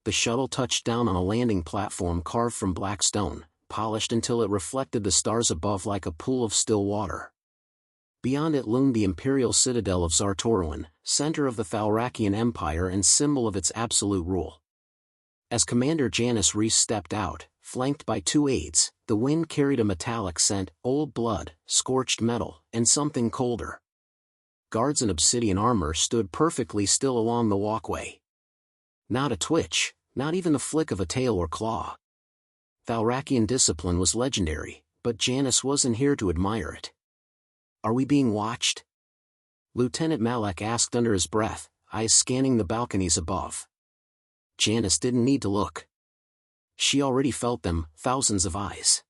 The shuttle touched down on a landing platform carved from black stone, polished until it reflected the stars above like a pool of still water. Beyond it loomed the imperial citadel of Zartorwin, center of the Thalrakian Empire and symbol of its absolute rule. As Commander Janice Reese stepped out, flanked by 2 aides, the wind carried a metallic scent, old blood, scorched metal, and something colder. Guards in obsidian armor stood perfectly still along the walkway. Not a twitch, not even the flick of a tail or claw. Thalrakian discipline was legendary, but Janice wasn't here to admire it. "Are we being watched?" Lieutenant Malek asked under his breath, eyes scanning the balconies above. Janice didn't need to look. She already felt them, thousands of eyes.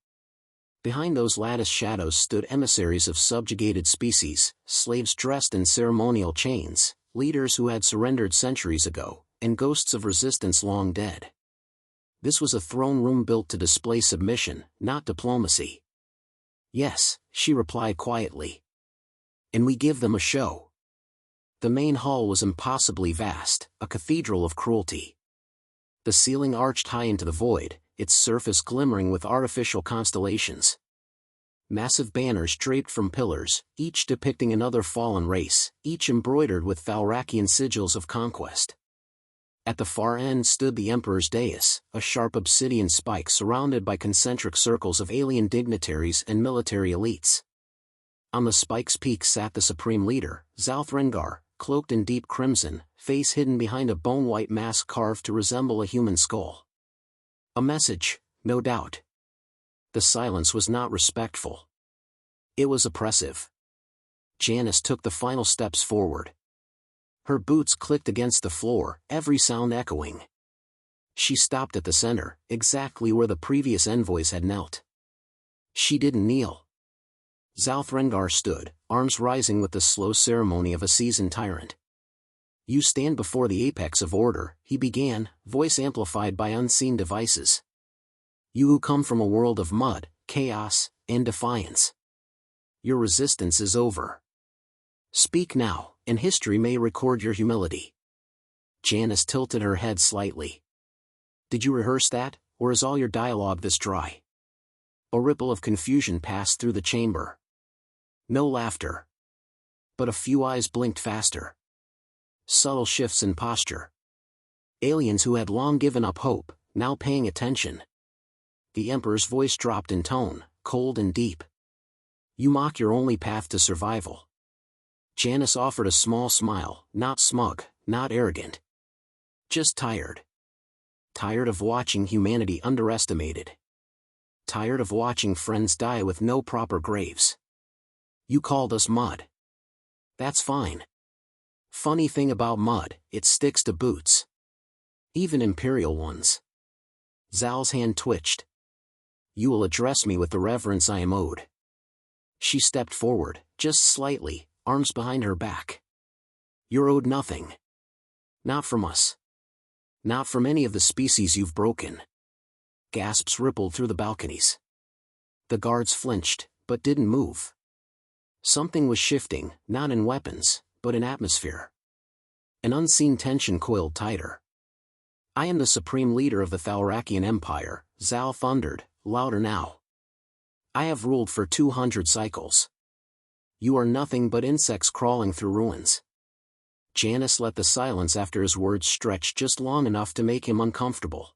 Behind those lattice shadows stood emissaries of subjugated species, slaves dressed in ceremonial chains, leaders who had surrendered centuries ago, and ghosts of resistance long dead. This was a throne room built to display submission, not diplomacy. "Yes," she replied quietly. "And we give them a show." The main hall was impossibly vast, a cathedral of cruelty. The ceiling arched high into the void, its surface glimmering with artificial constellations. Massive banners draped from pillars, each depicting another fallen race, each embroidered with Thalrakian sigils of conquest. At the far end stood the Emperor's dais, a sharp obsidian spike surrounded by concentric circles of alien dignitaries and military elites. On the spike's peak sat the supreme leader, Zalthrengar, cloaked in deep crimson, face hidden behind a bone-white mask carved to resemble a human skull. A message, no doubt. The silence was not respectful. It was oppressive. Janice took the final steps forward. Her boots clicked against the floor, every sound echoing. She stopped at the center, exactly where the previous envoys had knelt. She didn't kneel. Zalthrengar stood, arms rising with the slow ceremony of a seasoned tyrant. "You stand before the apex of order," he began, voice amplified by unseen devices. "You who come from a world of mud, chaos, and defiance. Your resistance is over. Speak now, and history may record your humility." Janice tilted her head slightly. "Did you rehearse that, or is all your dialogue this dry?" A ripple of confusion passed through the chamber. No laughter. But a few eyes blinked faster. Subtle shifts in posture. Aliens who had long given up hope, now paying attention. The Emperor's voice dropped in tone, cold and deep. "You mock your only path to survival." Janice offered a small smile, not smug, not arrogant. Just tired. Tired of watching humanity underestimated. Tired of watching friends die with no proper graves. "You called us mud. That's fine. Funny thing about mud, it sticks to boots. Even imperial ones." Zal's hand twitched. "You will address me with the reverence I am owed." She stepped forward, just slightly, arms behind her back. "You're owed nothing. Not from us. Not from any of the species you've broken." Gasps rippled through the balconies. The guards flinched, but didn't move. Something was shifting, not in weapons, but in atmosphere. An unseen tension coiled tighter. "I am the supreme leader of the Thalrakian Empire," Zal thundered, louder now. "I have ruled for 200 cycles. You are nothing but insects crawling through ruins." Janice let the silence after his words stretch just long enough to make him uncomfortable.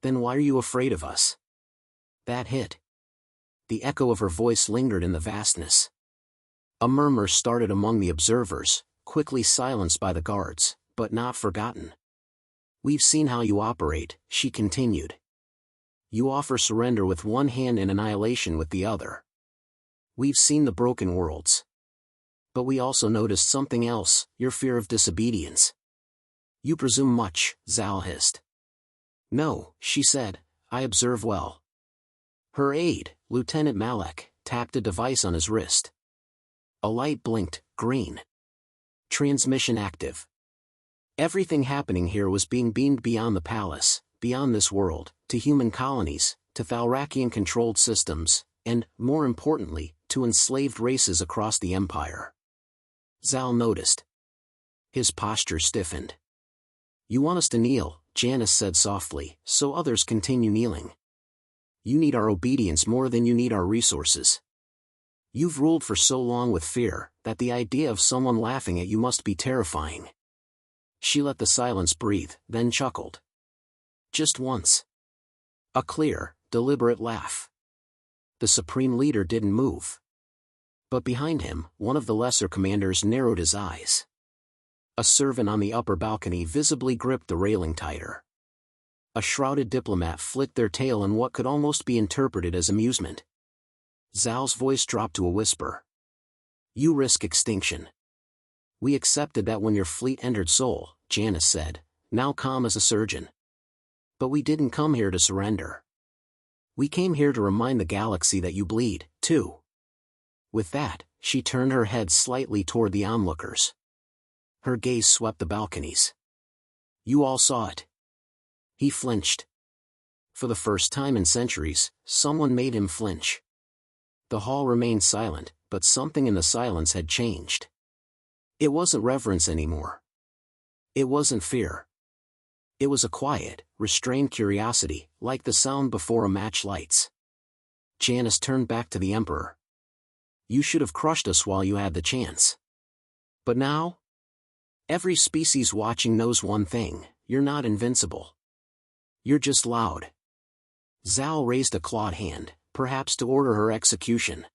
"Then why are you afraid of us?" That hit. The echo of her voice lingered in the vastness. A murmur started among the observers, quickly silenced by the guards, but not forgotten. "We've seen how you operate," she continued. "You offer surrender with one hand and annihilation with the other. We've seen the broken worlds. But we also noticed something else, your fear of disobedience." "You presume much," Zal hissed. "No," she said, "I observe well." Her aide, Lieutenant Malek, tapped a device on his wrist. A light blinked, green. Transmission active. Everything happening here was being beamed beyond the palace, beyond this world, to human colonies, to Thalrakian-controlled systems, and, more importantly, to enslaved races across the Empire. Zal noticed. His posture stiffened. "You want us to kneel," Janice said softly, so others continue kneeling. You need our obedience more than you need our resources. You've ruled for so long with fear, that the idea of someone laughing at you must be terrifying. She let the silence breathe, then chuckled. Just once. A clear, deliberate laugh. The supreme leader didn't move. But behind him, one of the lesser commanders narrowed his eyes. A servant on the upper balcony visibly gripped the railing tighter. A shrouded diplomat flicked their tail in what could almost be interpreted as amusement. Zal's voice dropped to a whisper. You risk extinction. We accepted that when your fleet entered Sol, Janice said, now calm as a surgeon. But we didn't come here to surrender. We came here to remind the galaxy that you bleed, too. With that, she turned her head slightly toward the onlookers. Her gaze swept the balconies. You all saw it. He flinched. For the first time in centuries, someone made him flinch. The hall remained silent, but something in the silence had changed. It wasn't reverence anymore. It wasn't fear. It was a quiet, restrained curiosity, like the sound before a match lights. Janice turned back to the Emperor. You should have crushed us while you had the chance. But now? Every species watching knows one thing, you're not invincible. You're just loud. Zal raised a clawed hand, perhaps to order her execution.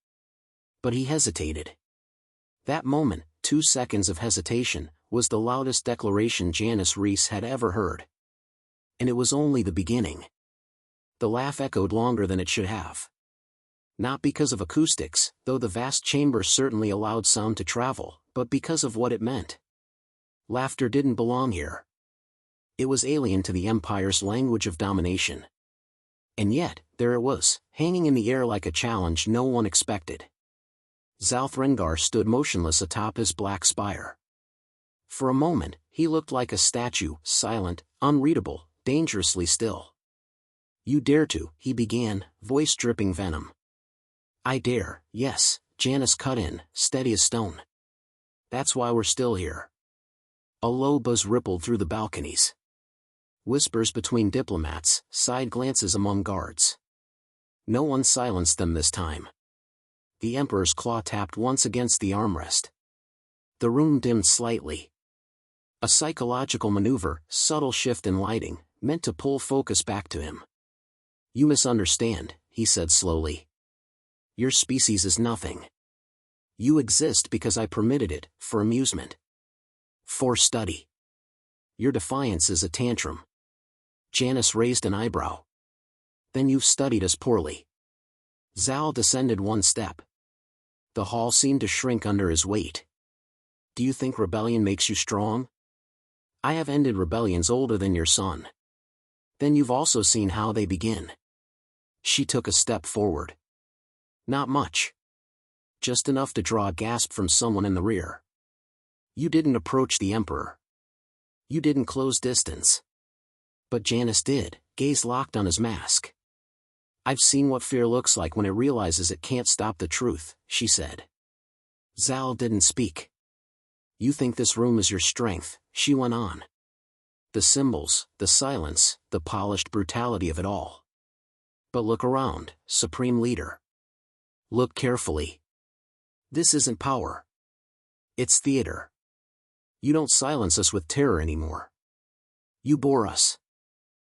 But he hesitated. That moment, 2 seconds of hesitation, was the loudest declaration Janice Reese had ever heard. And it was only the beginning. The laugh echoed longer than it should have. Not because of acoustics, though the vast chamber certainly allowed sound to travel, but because of what it meant. Laughter didn't belong here. It was alien to the Empire's language of domination. And yet, there it was, hanging in the air like a challenge no one expected. Zalthrengar stood motionless atop his black spire. For a moment, he looked like a statue, silent, unreadable, dangerously still. You dare to, he began, voice dripping venom. I dare, yes, Janice cut in, steady as stone. That's why we're still here. A low buzz rippled through the balconies. Whispers between diplomats, side glances among guards. No one silenced them this time. The Emperor's claw tapped once against the armrest. The room dimmed slightly. A psychological maneuver, subtle shift in lighting, meant to pull focus back to him. You misunderstand, he said slowly. Your species is nothing. You exist because I permitted it, for amusement. For study. Your defiance is a tantrum. Janice raised an eyebrow. Then you've studied us poorly. Zal descended 1 step. The hall seemed to shrink under his weight. Do you think rebellion makes you strong? I have ended rebellions older than your son. Then you've also seen how they begin. She took a step forward. Not much. Just enough to draw a gasp from someone in the rear. You didn't approach the Emperor. You didn't close distance. But Janice did, gaze locked on his mask. I've seen what fear looks like when it realizes it can't stop the truth, she said. Zal didn't speak. You think this room is your strength, she went on. The symbols, the silence, the polished brutality of it all. But look around, Supreme Leader. Look carefully. This isn't power. It's theater. You don't silence us with terror anymore. You bore us.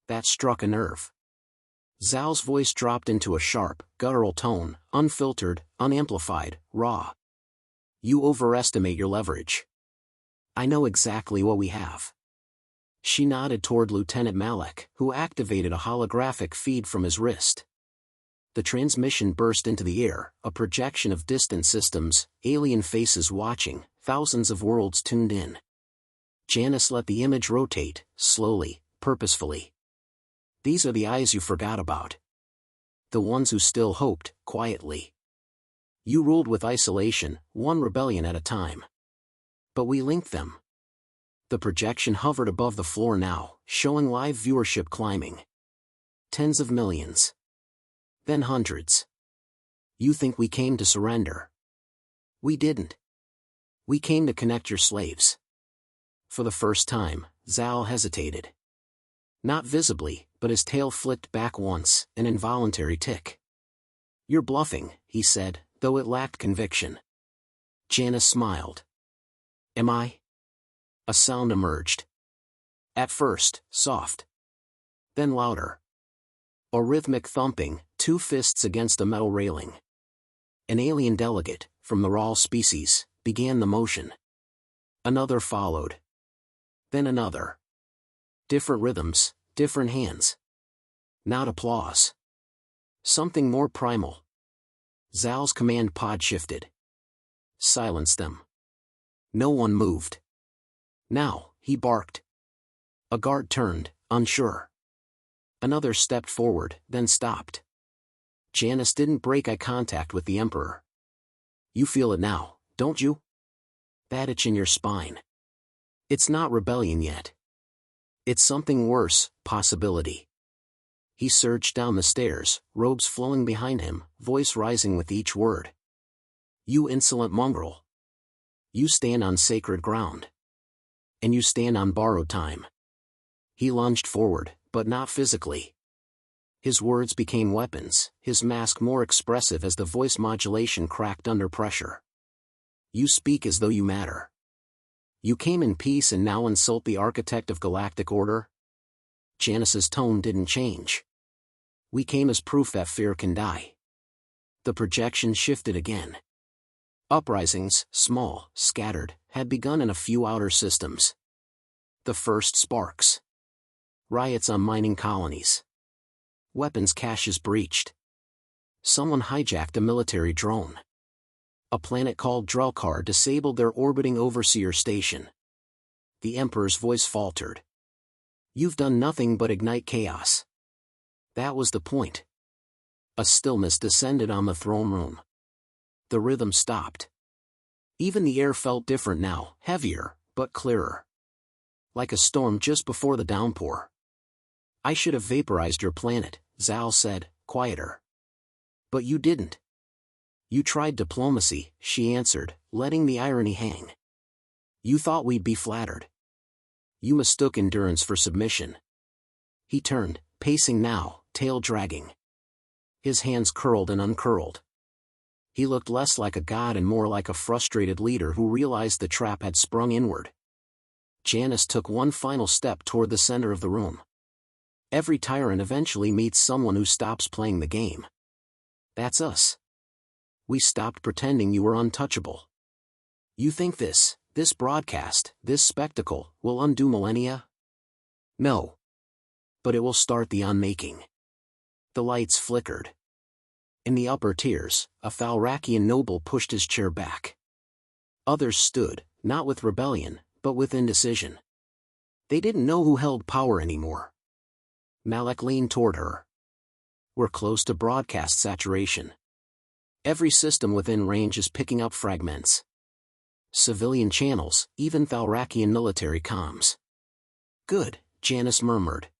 That struck a nerve. Zal's voice dropped into a sharp, guttural tone, unfiltered, unamplified, raw. You overestimate your leverage. I know exactly what we have. She nodded toward Lieutenant Malek, who activated a holographic feed from his wrist. The transmission burst into the air, a projection of distant systems, alien faces watching, thousands of worlds tuned in. Janice let the image rotate, slowly, purposefully. These are the eyes you forgot about. The ones who still hoped, quietly. You ruled with isolation, one rebellion at a time. But we linked them. The projection hovered above the floor now, showing live viewership climbing. Tens of millions. Then hundreds. You think we came to surrender? We didn't. We came to connect your slaves. For the first time, Zal hesitated. Not visibly, but his tail flicked back once, an involuntary tick. "You're bluffing," he said, though it lacked conviction. Janice smiled. "Am I?" A sound emerged. At first, soft. Then louder. A rhythmic thumping, two fists against a metal railing. An alien delegate, from the Rahl species, began the motion. Another followed. Then another. Different rhythms, different hands. Not applause. Something more primal. Zal's command pod shifted. Silence them. No one moved. "Now," he barked. A guard turned, unsure. Another stepped forward, then stopped. Janice didn't break eye contact with the Emperor. "You feel it now, don't you? That itch in your spine. It's not rebellion yet. It's something worse, possibility." He surged down the stairs, robes flowing behind him, voice rising with each word. "You insolent mongrel. You stand on sacred ground. And you stand on borrowed time." He lunged forward, but not physically. His words became weapons, his mask more expressive as the voice modulation cracked under pressure. "You speak as though you matter. You came in peace and now insult the architect of galactic order?" Janice's tone didn't change. "We came as proof that fear can die." The projection shifted again. Uprisings, small, scattered, had begun in a few outer systems. The first sparks. Riots on mining colonies. Weapons caches breached. Someone hijacked a military drone. A planet called Drelkar disabled their orbiting overseer station. The Emperor's voice faltered. "You've done nothing but ignite chaos." That was the point. A stillness descended on the throne room. The rhythm stopped. Even the air felt different now, heavier, but clearer. Like a storm just before the downpour. "I should have vaporized your planet," Zal said, quieter. "But you didn't." "You tried diplomacy," she answered, letting the irony hang. "You thought we'd be flattered. You mistook endurance for submission." He turned, pacing now, tail dragging. His hands curled and uncurled. He looked less like a god and more like a frustrated leader who realized the trap had sprung inward. Janice took one final step toward the center of the room. Every tyrant eventually meets someone who stops playing the game. That's us. We stopped pretending you were untouchable. You think this broadcast, this spectacle, will undo millennia? No. But it will start the unmaking. The lights flickered. In the upper tiers, a Thalrakian noble pushed his chair back. Others stood, not with rebellion, but with indecision. They didn't know who held power anymore. Malek leaned toward her. "We're close to broadcast saturation. Every system within range is picking up fragments. Civilian channels, even Thalrakian military comms." "Good," Janice murmured.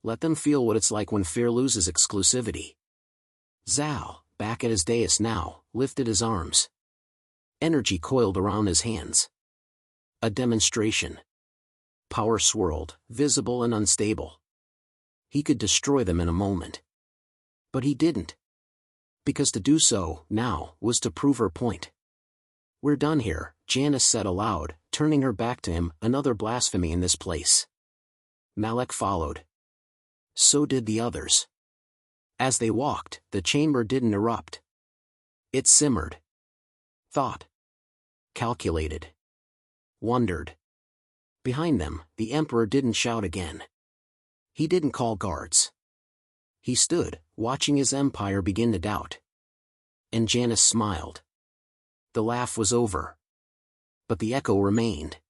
"Let them feel what it's like when fear loses exclusivity." Zal, back at his dais now, lifted his arms. Energy coiled around his hands. A demonstration. Power swirled, visible and unstable. He could destroy them in a moment. But he didn't. Because to do so, now, was to prove her point. "We're done here," Janice said aloud, turning her back to him, "another blasphemy in this place." Malek followed. So did the others. As they walked, the chamber didn't erupt. It simmered. Thought. Calculated. Wondered. Behind them, the Emperor didn't shout again. He didn't call guards. He stood, watching his empire begin to doubt. And Janice smiled. The laugh was over. But the echo remained.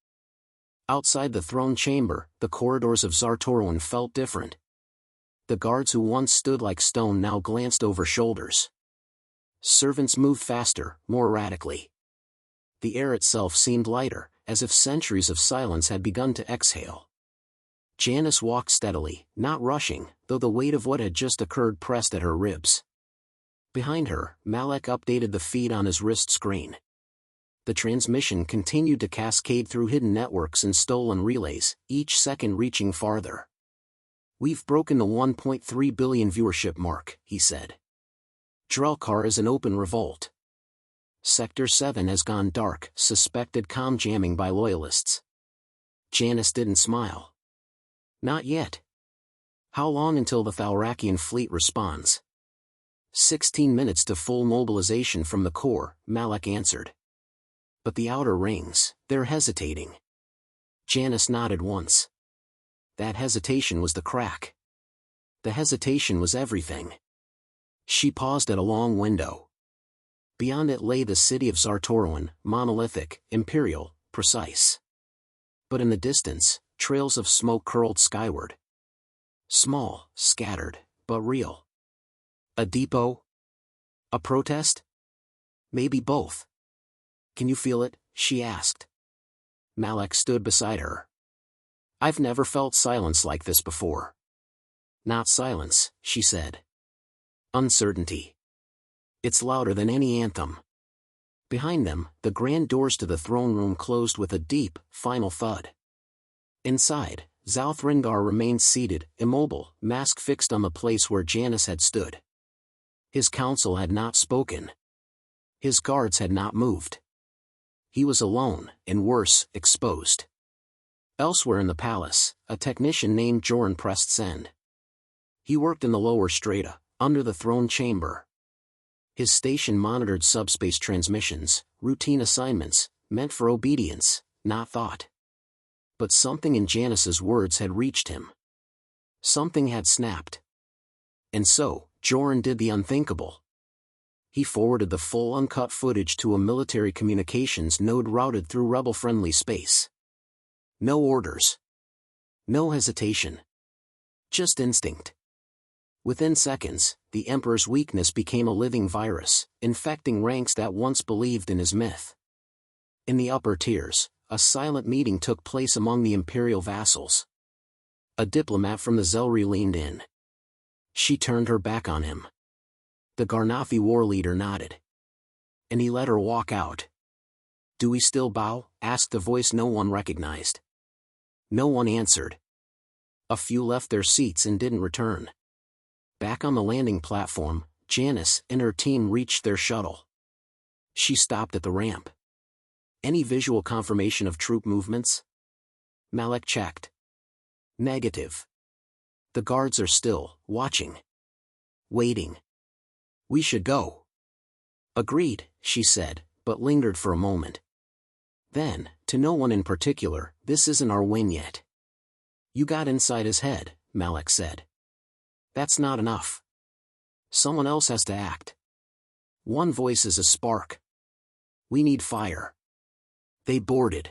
Outside the throne chamber, the corridors of Zartorwin felt different. The guards who once stood like stone now glanced over shoulders. Servants moved faster, more erratically. The air itself seemed lighter, as if centuries of silence had begun to exhale. Janice walked steadily, not rushing, though the weight of what had just occurred pressed at her ribs. Behind her, Malek updated the feed on his wrist screen. The transmission continued to cascade through hidden networks and stolen relays, each second reaching farther. We've broken the 1.3 billion viewership mark, he said. Drelkar is an open revolt. Sector 7 has gone dark, suspected comm jamming by loyalists. Janice didn't smile. Not yet. How long until the Thalrakian fleet responds? 16 minutes to full mobilization from the core, Malak answered. But the outer rings, they're hesitating. Janice nodded once. That hesitation was the crack. The hesitation was everything. She paused at a long window. Beyond it lay the city of Zartoruan, monolithic, imperial, precise. But in the distance, trails of smoke curled skyward. Small, scattered, but real. A depot? A protest? Maybe both. Can you feel it? She asked. Malak stood beside her. I've never felt silence like this before. Not silence, she said. Uncertainty. It's louder than any anthem. Behind them, the grand doors to the throne room closed with a deep, final thud. Inside, Zalthringar remained seated, immobile, mask fixed on the place where Janice had stood. His council had not spoken. His guards had not moved. He was alone, and worse, exposed. Elsewhere in the palace, a technician named Joran pressed send. He worked in the lower strata, under the throne chamber. His station monitored subspace transmissions, routine assignments, meant for obedience, not thought. But something in Janice's words had reached him. Something had snapped. And so, Joran did the unthinkable. He forwarded the full uncut footage to a military communications node routed through rebel-friendly space. No orders. No hesitation. Just instinct. Within seconds, the Emperor's weakness became a living virus, infecting ranks that once believed in his myth. In the upper tiers, a silent meeting took place among the Imperial vassals. A diplomat from the Zelri leaned in. She turned her back on him. The Garnathi war leader nodded. And he let her walk out. Do we still bow? Asked a voice no one recognized. No one answered. A few left their seats and didn't return. Back on the landing platform, Janice and her team reached their shuttle. She stopped at the ramp. Any visual confirmation of troop movements? Malak checked. Negative. The guards are still, watching. Waiting. We should go. Agreed, she said, but lingered for a moment. Then, to no one in particular, this isn't our win yet. You got inside his head, Malak said. That's not enough. Someone else has to act. One voice is a spark. We need fire. They boarded.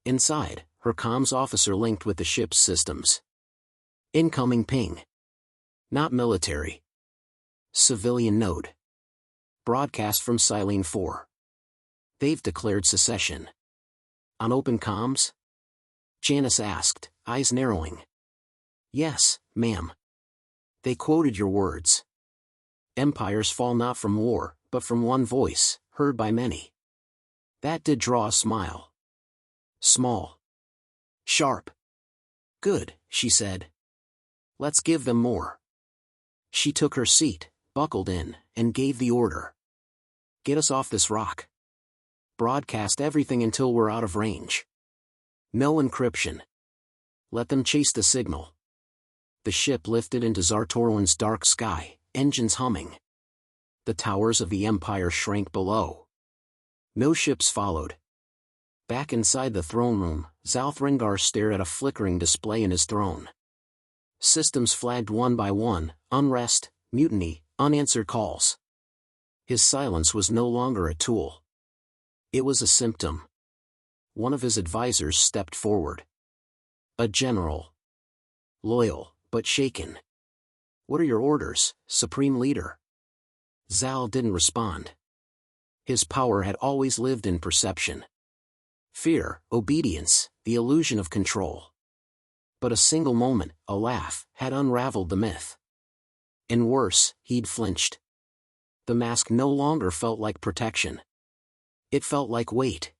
Inside, her comms officer linked with the ship's systems. Incoming ping. Not military. Civilian node. Broadcast from Silene 4. They've declared secession. On open comms? Janice asked, eyes narrowing. Yes, ma'am. They quoted your words. Empires fall not from war, but from one voice, heard by many. That did draw a smile. Small. Sharp. Good, she said. Let's give them more. She took her seat, buckled in, and gave the order. Get us off this rock. Broadcast everything until we're out of range. No encryption. Let them chase the signal. The ship lifted into Zartoruan's dark sky, engines humming. The towers of the Empire shrank below. No ships followed. Back inside the throne room, Zalthringar stared at a flickering display in his throne. Systems flagged one by one, unrest, mutiny, unanswered calls. His silence was no longer a tool. It was a symptom. One of his advisors stepped forward. A general. Loyal, but shaken. What are your orders, Supreme Leader? Zal didn't respond. His power had always lived in perception. Fear, obedience, the illusion of control. But a single moment, a laugh, had unraveled the myth. And worse, he'd flinched. The mask no longer felt like protection. It felt like weight.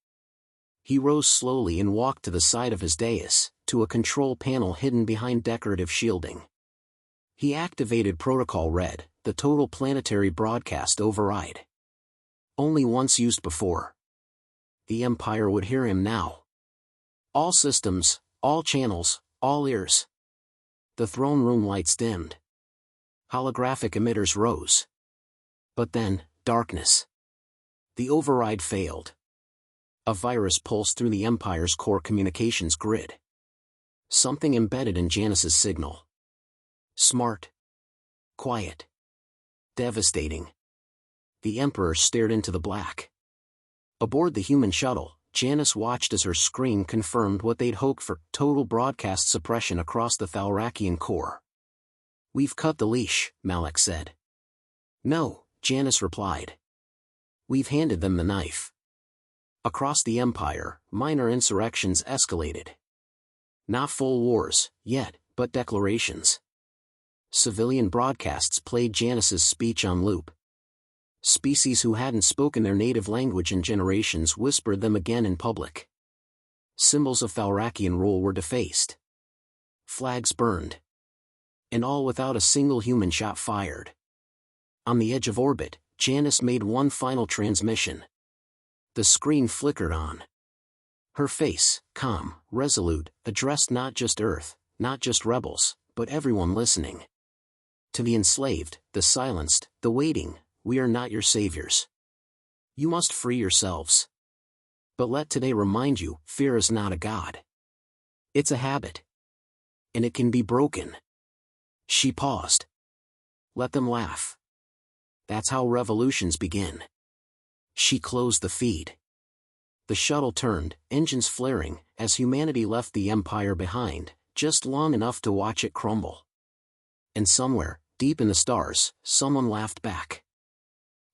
He rose slowly and walked to the side of his dais, to a control panel hidden behind decorative shielding. He activated Protocol Red, the total planetary broadcast override. Only once used before. The Empire would hear him now. All systems, all channels, all ears. The throne room lights dimmed. Holographic emitters rose. But then, darkness. The override failed. A virus pulsed through the Empire's core communications grid. Something embedded in Janus's signal. Smart. Quiet. Devastating. The Emperor stared into the black. Aboard the human shuttle, Janus watched as her screen confirmed what they'd hoped for: total broadcast suppression across the Thalrakian core. "We've cut the leash," Malak said. "No," Janus replied. "We've handed them the knife." Across the Empire, minor insurrections escalated. Not full wars, yet, but declarations. Civilian broadcasts played Janus's speech on loop. Species who hadn't spoken their native language in generations whispered them again in public. Symbols of Thalrakian rule were defaced. Flags burned. And all without a single human shot fired. On the edge of orbit, Janus made one final transmission. The screen flickered on. Her face, calm, resolute, addressed not just Earth, not just rebels, but everyone listening. To the enslaved, the silenced, the waiting, we are not your saviors. You must free yourselves. But let today remind you, fear is not a god. It's a habit. And it can be broken. She paused. Let them laugh. That's how revolutions begin. She closed the feed. The shuttle turned, engines flaring, as humanity left the Empire behind, just long enough to watch it crumble. And somewhere, deep in the stars, someone laughed back.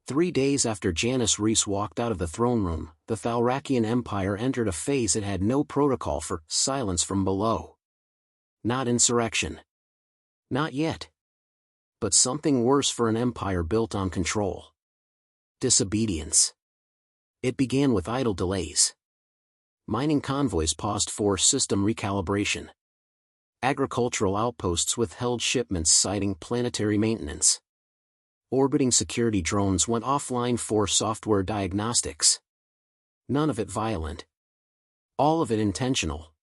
3 days after Janus Reese walked out of the throne room, the Thalrakian Empire entered a phase it had no protocol for: silence from below. Not insurrection. Not yet. But something worse for an empire built on control. Disobedience. It began with idle delays. Mining convoys paused for system recalibration. Agricultural outposts withheld shipments citing planetary maintenance. Orbiting security drones went offline for software diagnostics. None of it violent. All of it intentional.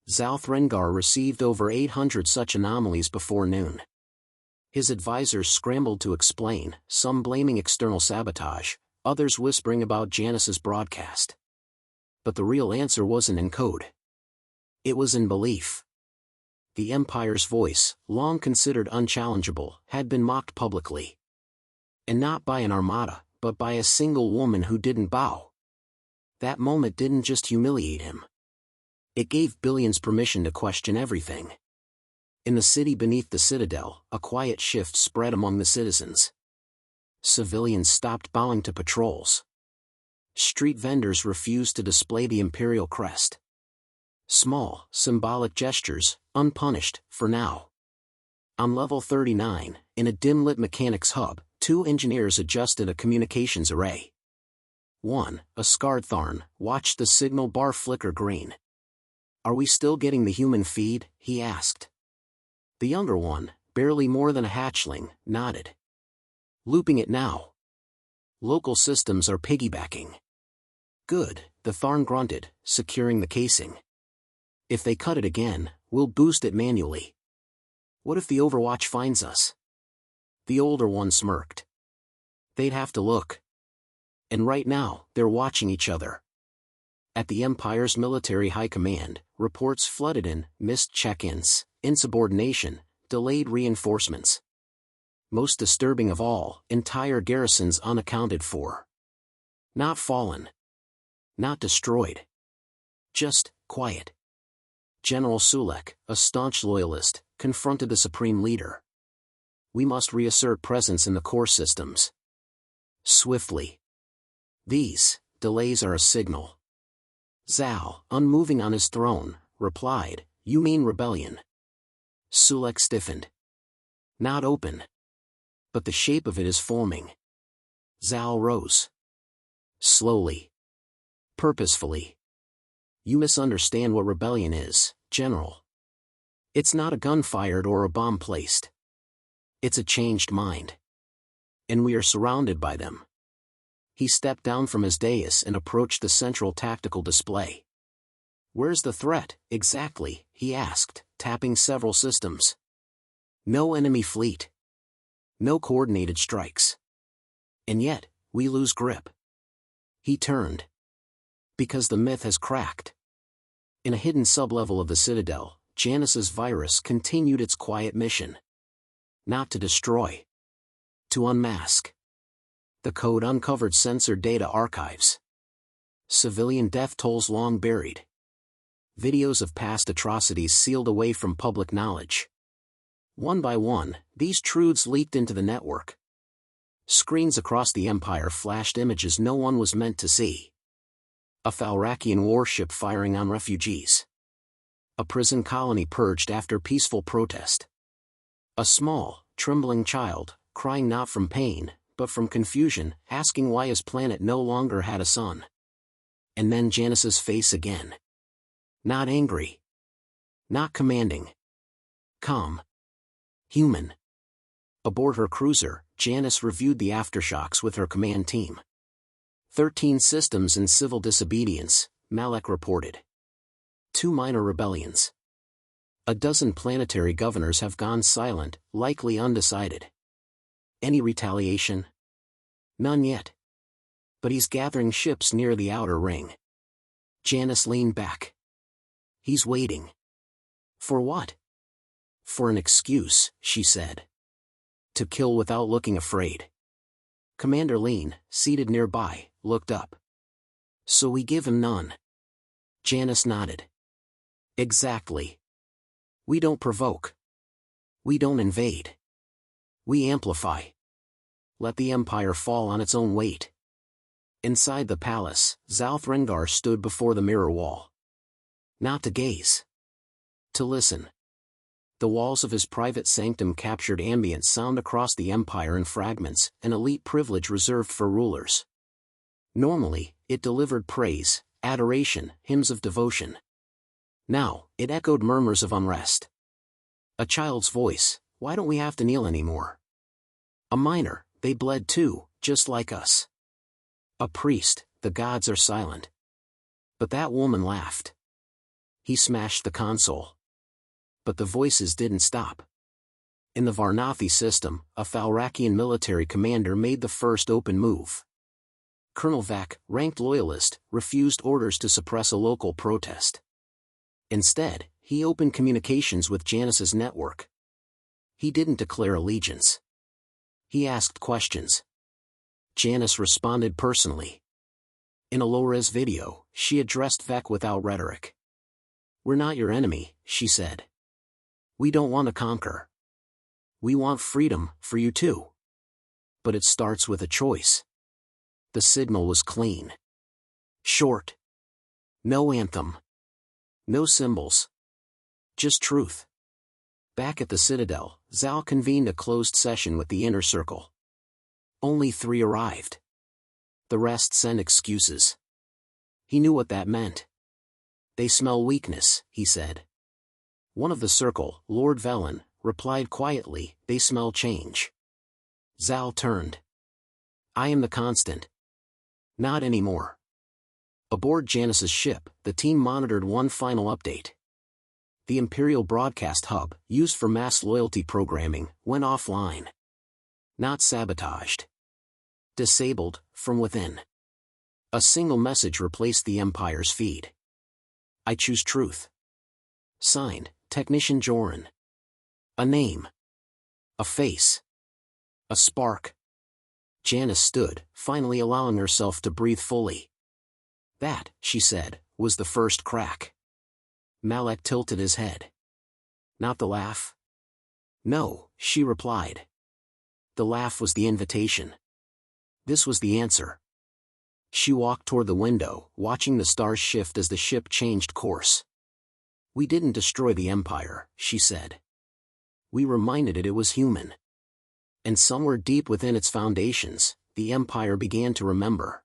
Zalth Rengar received over 800 such anomalies before noon. His advisors scrambled to explain, some blaming external sabotage, others whispering about Janus's broadcast. But the real answer wasn't in code. It was in belief. The Empire's voice, long considered unchallengeable, had been mocked publicly. And not by an armada, but by a single woman who didn't bow. That moment didn't just humiliate him. It gave billions permission to question everything. In the city beneath the Citadel, a quiet shift spread among the citizens. Civilians stopped bowing to patrols. Street vendors refused to display the imperial crest. Small, symbolic gestures, unpunished, for now. On level 39, in a dim-lit mechanics hub, 2 engineers adjusted a communications array. One, a scarred Tharn, watched the signal bar flicker green. "Are we still getting the human feed?" he asked. The younger one, barely more than a hatchling, nodded. "Looping it now. Local systems are piggybacking." "Good," the Tharn grunted, securing the casing. "If they cut it again, we'll boost it manually." "What if the Overwatch finds us?" The older one smirked. "They'd have to look. And right now, they're watching each other." At the Empire's military high command, reports flooded in: missed check-ins, insubordination, delayed reinforcements. Most disturbing of all, entire garrisons unaccounted for. Not fallen. Not destroyed. Just, quiet. General Sulek, a staunch loyalist, confronted the supreme leader. "We must reassert presence in the core systems. Swiftly. These delays are a signal." Zal, unmoving on his throne, replied, "You mean rebellion?" Sulek stiffened. "Not open. But the shape of it is forming." Zal rose. Slowly. Purposefully. "You misunderstand what rebellion is, General. It's not a gun fired or a bomb placed. It's a changed mind. And we are surrounded by them. He stepped down from his dais and approached the central tactical display. Where's the threat, exactly? He asked, tapping several systems. No enemy fleet. No coordinated strikes. And yet, we lose grip. He turned. Because the myth has cracked. In a hidden sublevel of the Citadel, Janus's virus continued its quiet mission. Not to destroy. To unmask. The code uncovered censored data archives. Civilian death tolls long buried. Videos of past atrocities sealed away from public knowledge. One by one, these truths leaked into the network. Screens across the Empire flashed images no one was meant to see. A Falrakian warship firing on refugees. A prison colony purged after peaceful protest. A small, trembling child, crying not from pain, but from confusion, asking why his planet no longer had a sun. And then Janus's face again. Not angry. Not commanding. Calm. Human. Aboard her cruiser, Janus reviewed the aftershocks with her command team. 13 systems in civil disobedience, Malek reported. 2 minor rebellions. A dozen planetary governors have gone silent, likely undecided. Any retaliation? None yet. But he's gathering ships near the outer ring. Janus leaned back. He's waiting. For what? For an excuse, she said. To kill without looking afraid. Commander Lean, seated nearby, looked up. So we give him none. Janus nodded. Exactly. We don't provoke. We don't invade. We amplify. Let the Empire fall on its own weight. Inside the palace, Zalthrengar stood before the mirror wall. Not to gaze. To listen. The walls of his private sanctum captured ambient sound across the Empire in fragments, an elite privilege reserved for rulers. Normally, it delivered praise, adoration, hymns of devotion. Now, it echoed murmurs of unrest. A child's voice, why don't we have to kneel anymore? A minor, they bled too, just like us. A priest, the gods are silent. But that woman laughed. He smashed the console. But the voices didn't stop. In the Varnathi system, a Falrakian military commander made the first open move. Colonel Vak, ranked loyalist, refused orders to suppress a local protest. Instead, he opened communications with Janus's network. He didn't declare allegiance. He asked questions. Janus responded personally. In a low-res video, she addressed Vek without rhetoric. We're not your enemy, she said. We don't want to conquer. We want freedom, for you too. But it starts with a choice. The signal was clean. Short. No anthem. No symbols. Just truth. Back at the Citadel, Zal convened a closed session with the inner circle. Only 3 arrived. The rest sent excuses. He knew what that meant. They smell weakness, he said. One of the circle, Lord Velen, replied quietly, they smell change. Zal turned. I am the constant. Not anymore. Aboard Janus's ship, the team monitored one final update. The Imperial Broadcast Hub, used for mass loyalty programming, went offline. Not sabotaged. Disabled, from within. A single message replaced the Empire's feed. I choose truth. Signed, Technician Joran. A name. A face. A spark. Janus stood, finally allowing herself to breathe fully. That, she said, was the first crack. Malek tilted his head. Not the laugh? No, she replied. The laugh was the invitation. This was the answer. She walked toward the window, watching the stars shift as the ship changed course. We didn't destroy the Empire, she said. We reminded it was human. And somewhere deep within its foundations, the Empire began to remember.